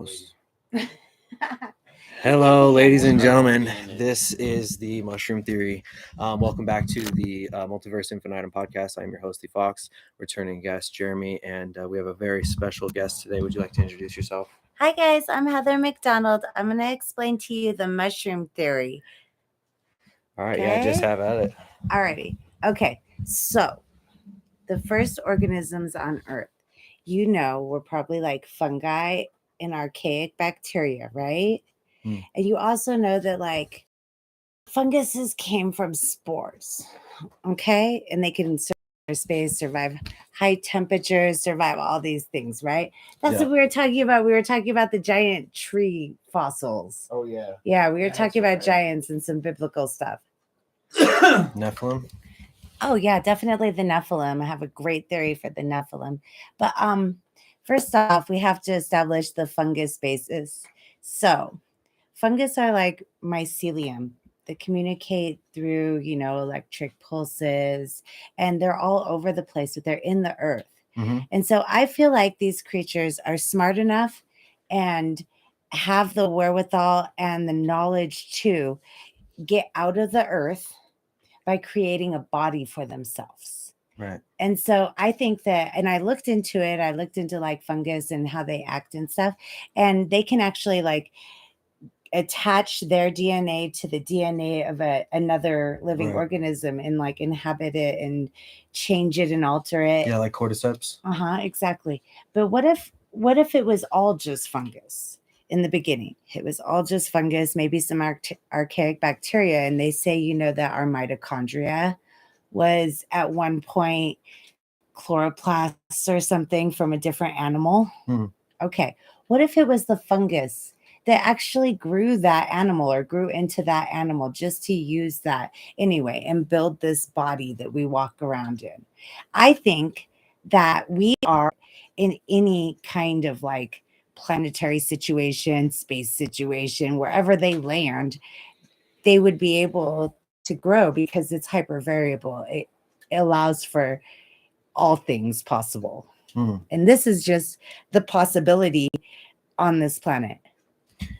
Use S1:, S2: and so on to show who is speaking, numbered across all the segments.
S1: host. Hello, ladies and gentlemen. This is the Mushroom Theory. Welcome back to the Multiverse Infinitum podcast. I'm your host, The Fox, returning guest, Jeremy, and we have a very special guest today. Would you like to introduce yourself?
S2: Hi, guys. I'm Heather McDonald. I'm going to explain to you the mushroom theory.
S1: All right, yeah, just have at it.
S2: Alrighty. Okay, so the first organisms on Earth, were probably like fungi and archaic bacteria, right? And you also know that like funguses came from spores, okay? And they can survive space, survive high temperatures, survive all these things, right? That's what we were talking about. We were talking about the giant tree fossils.
S3: Oh, yeah.
S2: Yeah, we were talking about giants and some biblical stuff.
S1: Nephilim?
S2: Oh, yeah, definitely the Nephilim. I have a great theory for the Nephilim. But first off, we have to establish the fungus basis. So fungus are like mycelium that communicate through, electric pulses, and they're all over the place, but they're in the earth.
S1: Mm-hmm.
S2: And so I feel like these creatures are smart enough and have the wherewithal and the knowledge to get out of the earth by creating a body for themselves.
S1: Right.
S2: And so I think that, and I looked into it, like fungus and how they act and stuff, and they can actually like attach their DNA to the DNA of another living organism and like inhabit it and change it and alter it.
S1: Yeah, like cordyceps.
S2: Exactly. But what if it was all just fungus in the beginning? It was all just fungus, maybe some archaic bacteria, and they say that our mitochondria was at one point chloroplasts or something from a different animal. Okay, what if it was the fungus that actually grew that animal or grew into that animal just to use that anyway and build this body that we walk around in? I think that we are in any kind of like planetary situation, space situation, wherever they land, they would be able to grow because it's hyper variable. It allows for all things possible. And this is just the possibility on this planet.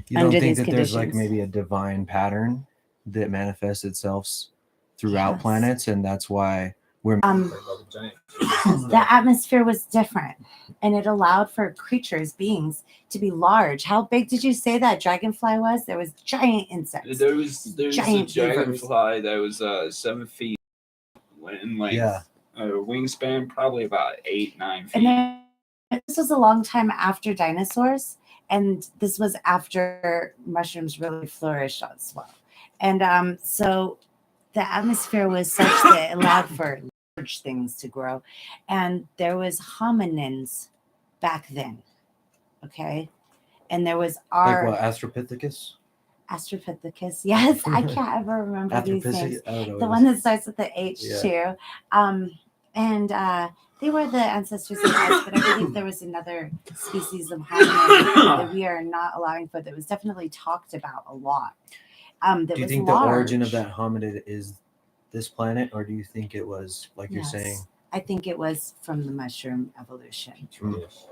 S1: You don't think that there's like maybe a divine pattern that manifests itself throughout planets, and that's why we're
S2: the atmosphere was different, and it allowed for creatures, beings to be large. How big did you say that dragonfly was? There was giant insects.
S3: There's giant a dragonfly that was 7 feet in length. Wingspan probably about 8-9 feet.
S2: And this was a long time after dinosaurs. And this was after mushrooms really flourished as well. And so the atmosphere was such that it allowed for large things to grow. And there was hominins back then. Okay. And there was
S1: like what, Australopithecus?
S2: Australopithecus. Yes. I can't ever remember these names. The one that starts with the H too. They were the ancestors of us, but I believe there was another species of hominid that we are not allowing for that was definitely talked about a lot.
S1: Do you think the origin of that hominid is this planet, or do you think it was, like you're saying?
S2: I think it was from the mushroom evolution.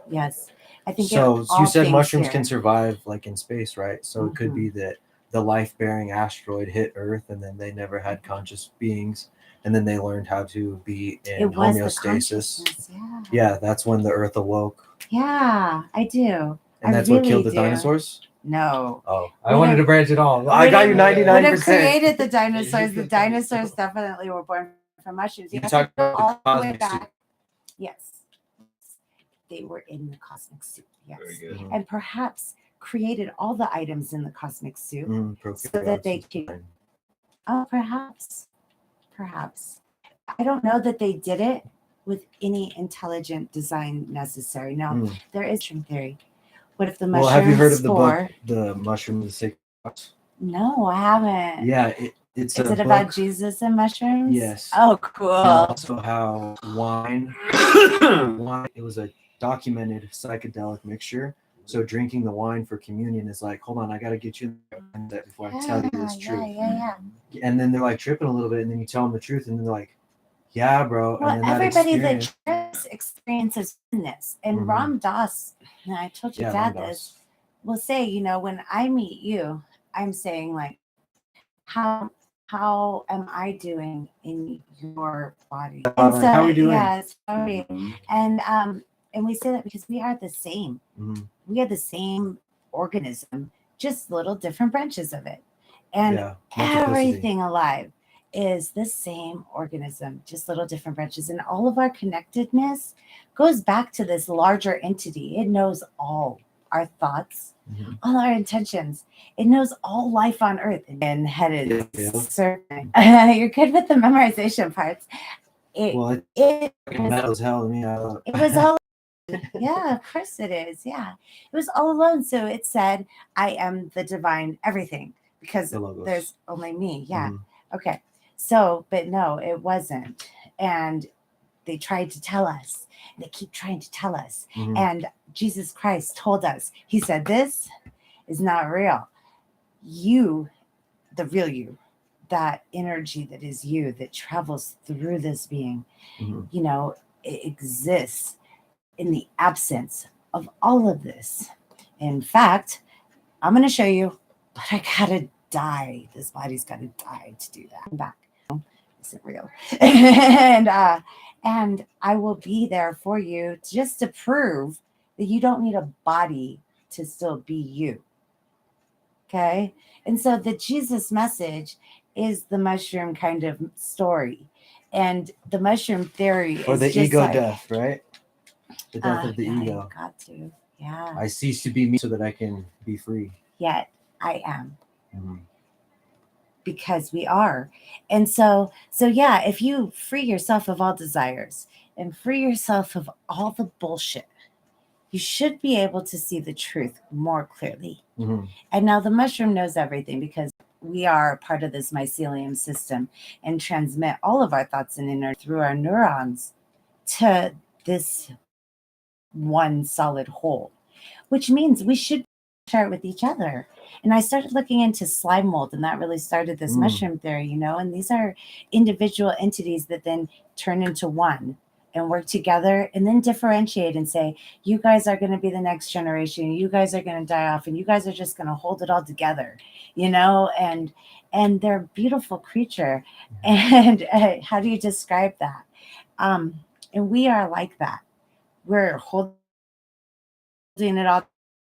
S2: Yes. I think
S1: so. You said mushrooms can survive like in space, right? So it could be that the life-bearing asteroid hit Earth, and then they never had conscious beings. And then they learned how to be in homeostasis. Yeah, that's when the Earth awoke.
S2: Yeah, I do.
S1: And that's what killed the dinosaurs?
S2: No.
S1: Oh, I wanted to branch it all. I got you 99%.
S2: Would have created the dinosaurs. The dinosaurs definitely were born from mushrooms.
S1: You talk about the cosmic soup.
S2: Yes. They were in the cosmic soup. Yes.
S3: Very good.
S2: And perhaps created all the items in the cosmic soup so that they could. Oh, perhaps. I don't know that they did it with any intelligent design necessary. No, there is mushroom theory. What if the mushroom?
S1: Well, have you heard of the book, The Mushroom of the Sacred Box?
S2: No, I haven't.
S1: Yeah, it's.
S2: Is it about Jesus and mushrooms?
S1: Yes.
S2: Oh, cool. And
S1: also, how wine. It was a documented psychedelic mixture. So drinking the wine for communion is like, hold on, I got to get you that before I tell you this truth.
S2: Yeah.
S1: And then they're like tripping a little bit, and then you tell them the truth, and they're like, yeah, bro.
S2: Well,
S1: and then
S2: everybody that trips experiences this. And Ram Dass, and I told your dad this, will say, you know, when I meet you, I'm saying like, how am I doing in your body? And so,
S1: how are we doing?
S2: yeah, sorry. And we say that because we are the same.
S1: Mm-hmm.
S2: We are the same organism, just little different branches of it. And everything alive is the same organism, just little different branches. And all of our connectedness goes back to this larger entity. It knows all our thoughts, all our intentions. It knows all life on earth. And headed circling. You're good with the memorization parts. It was
S1: hell to me.
S2: It was all yeah, of course it is. Yeah. It was all alone. So it said, I am the divine everything because there's only me. Yeah. Okay. So, but no, it wasn't. And they tried to tell us. They keep trying to tell us. And Jesus Christ told us, he said, this is not real. You, the real you, that energy that is you, that travels through this being, you know, it exists in the absence of all of this. In fact, I'm going to show you, but I got to die. This body's got to die to do that. I'm back. Isn't real. And I will be there for you just to prove that you don't need a body to still be you. Okay. And so the Jesus message is the mushroom kind of story. And the mushroom theory
S1: or
S2: is
S1: the
S2: just
S1: ego
S2: like,
S1: death, right? The death of the ego.
S2: Got to. Yeah.
S1: I cease to be me so that I can be free.
S2: Yet I am. Because we are. And so yeah, if you free yourself of all desires and free yourself of all the bullshit, you should be able to see the truth more clearly. And now the mushroom knows everything because we are part of this mycelium system and transmit all of our thoughts and energy through our neurons to this one solid whole, which means we should share it with each other. And I started looking into slime mold, and that really started this mushroom theory, you know, and these are individual entities that then turn into one and work together and then differentiate and say, you guys are going to be the next generation. You guys are going to die off and you guys are just going to hold it all together, you know, and they're a beautiful creature. And how do you describe that? And we are like that. We're holding it all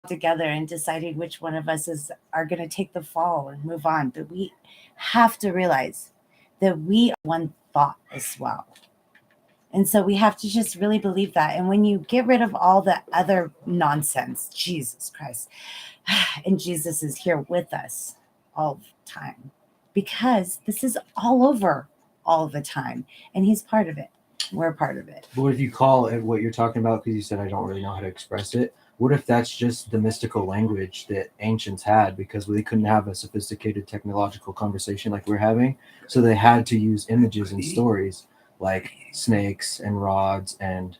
S2: together and deciding which one of us are going to take the fall and move on. But we have to realize that we are one thought as well. And so we have to just really believe that. And when you get rid of all the other nonsense, Jesus Christ, and Jesus is here with us all the time because this is all over all the time. And he's part of it. We're part of it.
S1: But what if you call it what you're talking about, because you said I don't really know how to express it, what if that's just the mystical language that ancients had because they couldn't have a sophisticated technological conversation like we're having? So they had to use images and stories like snakes and rods and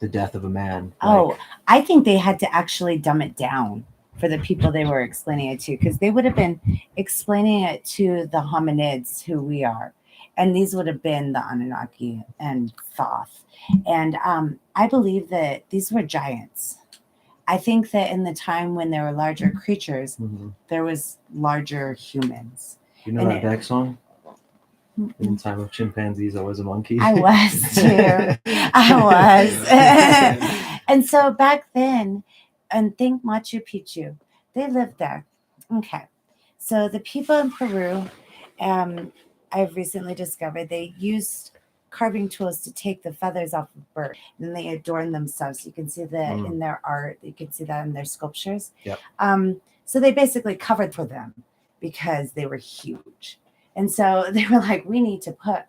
S1: the death of a man.
S2: I think they had to actually dumb it down for the people they were explaining it to, because they would have been explaining it to the hominids who we are. And these would have been the Anunnaki and Thoth. And I believe that these were giants. I think that in the time when there were larger creatures, there was larger humans.
S1: You know that Beck song? In the time of chimpanzees, I was a monkey.
S2: I was too. I was. And so back then, and think Machu Picchu, they lived there. Okay. So the people in Peru, I've recently discovered they used carving tools to take the feathers off of birds. And then they adorn themselves. You can see that in their art. You can see that in their sculptures.
S1: Yep.
S2: So they basically covered for them because they were huge. And so they were like, we need to put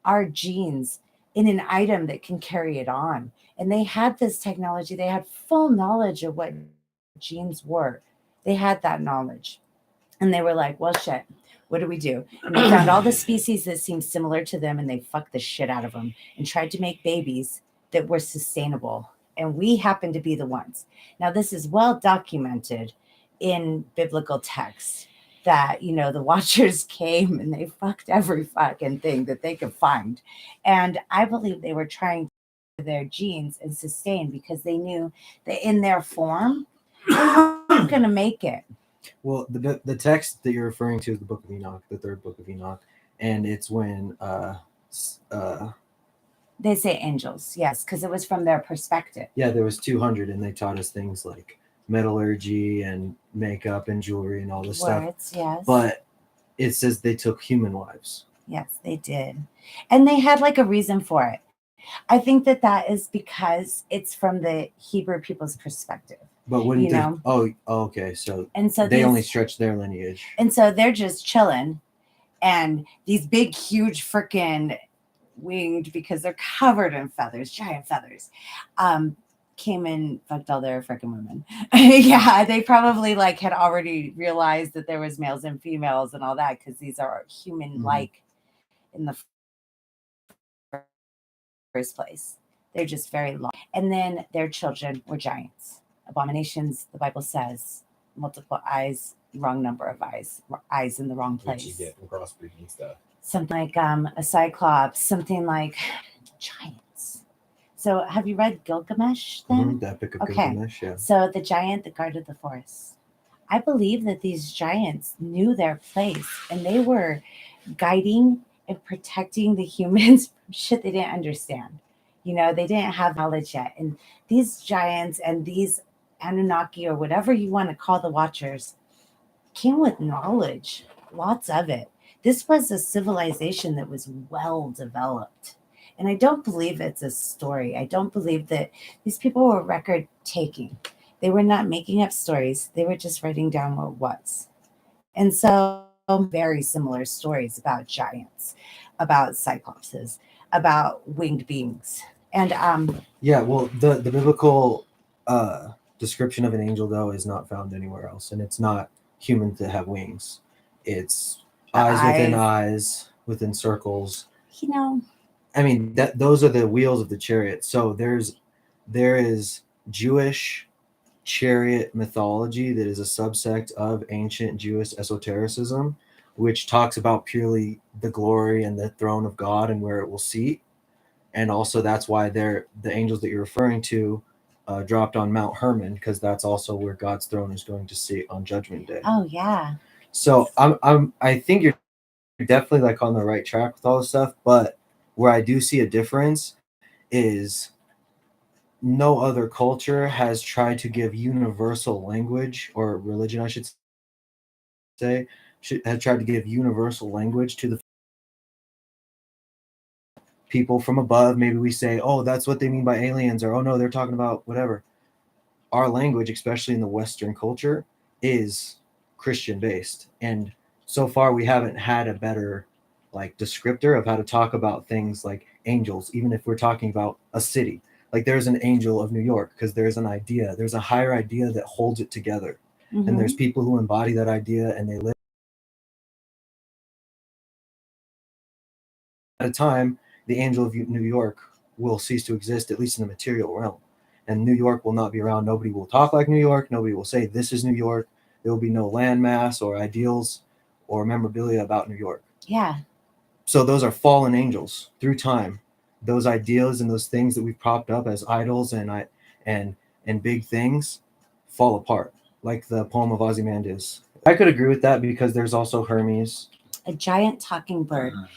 S2: our genes in an item that can carry it on. And they had this technology. They had full knowledge of what genes were. They had that knowledge. And they were like, well, shit, what do we do? And they found all the species that seemed similar to them, and they fucked the shit out of them and tried to make babies that were sustainable. And we happened to be the ones. Now, this is well documented in biblical texts that, you know, the Watchers came and they fucked every fucking thing that they could find. And I believe they were trying to their genes and sustain because they knew that in their form, not going to make it.
S1: Well, the text that you're referring to is the Book of Enoch, the third book of Enoch, and it's when
S2: they say angels, yes, because it was from their perspective.
S1: Yeah, there was 200, and they taught us things like metallurgy and makeup and jewelry and all this stuff.
S2: Yes.
S1: But it says they took human lives.
S2: Yes, they did, and they had like a reason for it. I think that is because it's from the Hebrew people's perspective.
S1: But wouldn't they? Oh, okay. So they only stretch their lineage,
S2: and so they're just chilling, and these big, huge, freaking winged, because they're covered in feathers, giant feathers, came and fucked all their freaking women. Yeah, they probably like had already realized that there was males and females and all that, because these are human-like in the first place. They're just very long. And then their children were giants. Abominations, the Bible says, multiple eyes, wrong number of eyes in the wrong place.
S4: Which you get from crossbreeding stuff.
S2: Something like a cyclops, something like giants. So have you read Gilgamesh then?
S1: The Epic of Gilgamesh, yeah.
S2: So the giant that guarded the forest. I believe that these giants knew their place, and they were guiding and protecting the humans from shit they didn't understand. You know, they didn't have knowledge yet. And these giants and these Anunnaki, or whatever you want to call the Watchers, came with knowledge, lots of it. This was a civilization that was well developed. And I don't believe it's a story. I don't believe that these people were record taking. They were not making up stories. They were just writing down what was. And so very similar stories about giants, about cyclopses, about winged beings. And
S1: yeah, well, the biblical description of an angel, though, is not found anywhere else. And it's not human to have wings. It's eyes within circles.
S2: You know,
S1: I mean, those are the wheels of the chariot. So there is Jewish chariot mythology that is a subsect of ancient Jewish esotericism, which talks about purely the glory and the throne of God and where it will seat. And also that's why the angels that you're referring to dropped on Mount Hermon, because that's also where God's throne is going to sit on Judgment Day.
S2: Oh yeah.
S1: So I think you're definitely like on the right track with all this stuff, but where I do see a difference is no other culture has tried to give universal language, or religion, I should say, has tried to give universal language to the people from above. Maybe we say, oh, that's what they mean by aliens, or oh no, they're talking about whatever. Our language, especially in the Western culture, is Christian based, and so far we haven't had a better like descriptor of how to talk about things like angels, even if we're talking about a city. Like there's an angel of New York because there's an idea, there's a higher idea that holds it together. And there's people who embody that idea, and they live at a time. The angel of New York will cease to exist, at least in the material realm, and New York will not be around. Nobody will talk like New York. Nobody will say this is New York. There will be no landmass or ideals or memorabilia about New York.
S2: Yeah.
S1: So those are fallen angels through time. Those ideas and those things that we've propped up as idols and big things fall apart, like the poem of Ozymandias. I could agree with that because there's also Hermes.
S2: A giant talking bird.